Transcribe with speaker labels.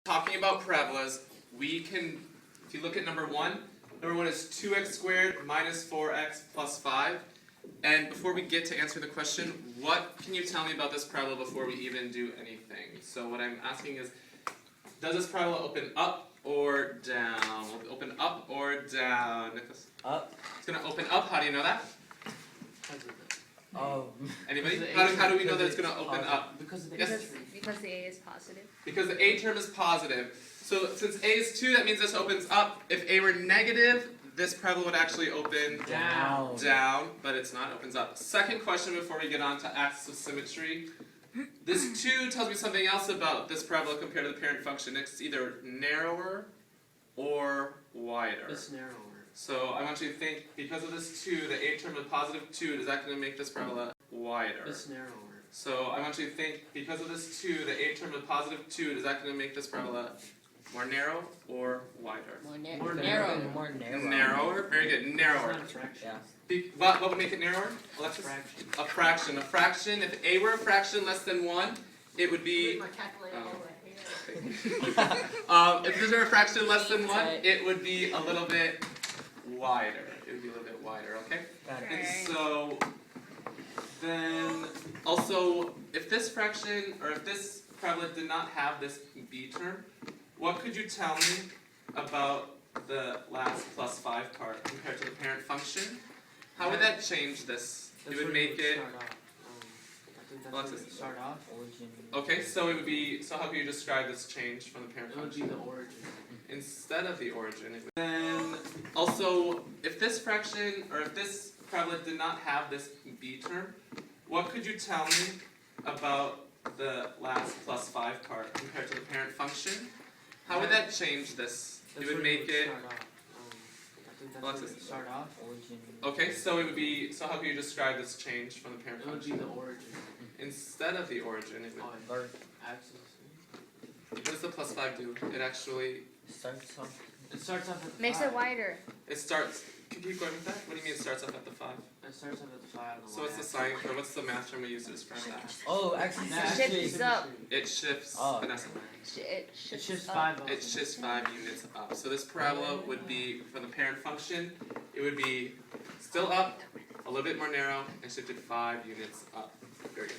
Speaker 1: Talking about parabolas, we can, if you look at number one is 2x squared minus 4x plus 5. And before we get to answer the question, what can you tell me about this parabola before we even do anything? So what I'm asking is, does this parabola open up or down? Will it open up or down? Nicholas?
Speaker 2: Up.
Speaker 1: It's going to open up. How do you know that? Anybody? How do we know that it's going to open up?
Speaker 3: Because the
Speaker 4: A is positive.
Speaker 1: Because the A term is positive. So since A is 2, that means this opens up. If A were negative, this parabola would actually open down, but it's not, it opens up. Second question before we get on to axis of symmetry. This 2 tells me something else about this parabola compared to the parent function. It's either narrower or wider.
Speaker 3: It's narrower.
Speaker 1: So I want you to think, because of this 2, the A term of positive 2, is that going to make this parabola wider?
Speaker 3: It's narrower.
Speaker 1: So I want you to think, because of this 2, the A term of positive 2, is that going to make this parabola more narrow or wider?
Speaker 4: More
Speaker 2: Narrow.
Speaker 1: Narrower? Very good. Narrower.
Speaker 3: It's not a fraction.
Speaker 2: Yeah.
Speaker 1: What would make it narrower? Alexis?
Speaker 3: Fraction.
Speaker 1: A fraction. A fraction. If A were a fraction less than 1, it would be... if this were a fraction less than 1, it would be a little bit wider. It would be a little bit wider, okay?
Speaker 2: Got it.
Speaker 1: And so, then, also, if this fraction, or if this parabola did not have this B term, what could you tell me about the last plus 5 part compared to the parent function? How would that change this? It would make it... Alexis?
Speaker 3: Start off.
Speaker 2: Origin.
Speaker 1: Okay, so it would be, so how could you describe this change from the parent
Speaker 3: It would
Speaker 1: function?
Speaker 3: be the origin.
Speaker 1: Instead of the origin, it would then, also, if this fraction, or if this parabola did not have this B term, what could you tell me about the last plus 5 part compared to the parent function? How would that change this? It would make it... Alexis?
Speaker 3: Start off.
Speaker 2: Origin.
Speaker 1: Okay, so it would be, so how could you describe this change from the parent
Speaker 3: It would be
Speaker 1: function?
Speaker 3: the origin.
Speaker 1: Instead of the origin, it would...
Speaker 2: Birth.
Speaker 3: Axis.
Speaker 1: What does the plus 5 do? It actually...
Speaker 2: Starts off.
Speaker 3: It starts off at the
Speaker 4: Makes
Speaker 3: 5.
Speaker 4: it wider.
Speaker 1: It starts... Can you keep going with that? What do you mean it starts off at the 5?
Speaker 3: It starts off at the 5.
Speaker 1: So what's the sign, or what's the math term we use to describe that?
Speaker 2: Oh, actually,
Speaker 4: Shifts up.
Speaker 1: It shifts,
Speaker 2: Oh.
Speaker 1: Vanessa.
Speaker 4: It
Speaker 3: It shifts
Speaker 4: up.
Speaker 3: 5 up.
Speaker 1: It shifts 5 units up. So this parabola would be, from the parent function, it would be still up, a little bit more narrow, and shifted 5 units up. Very good.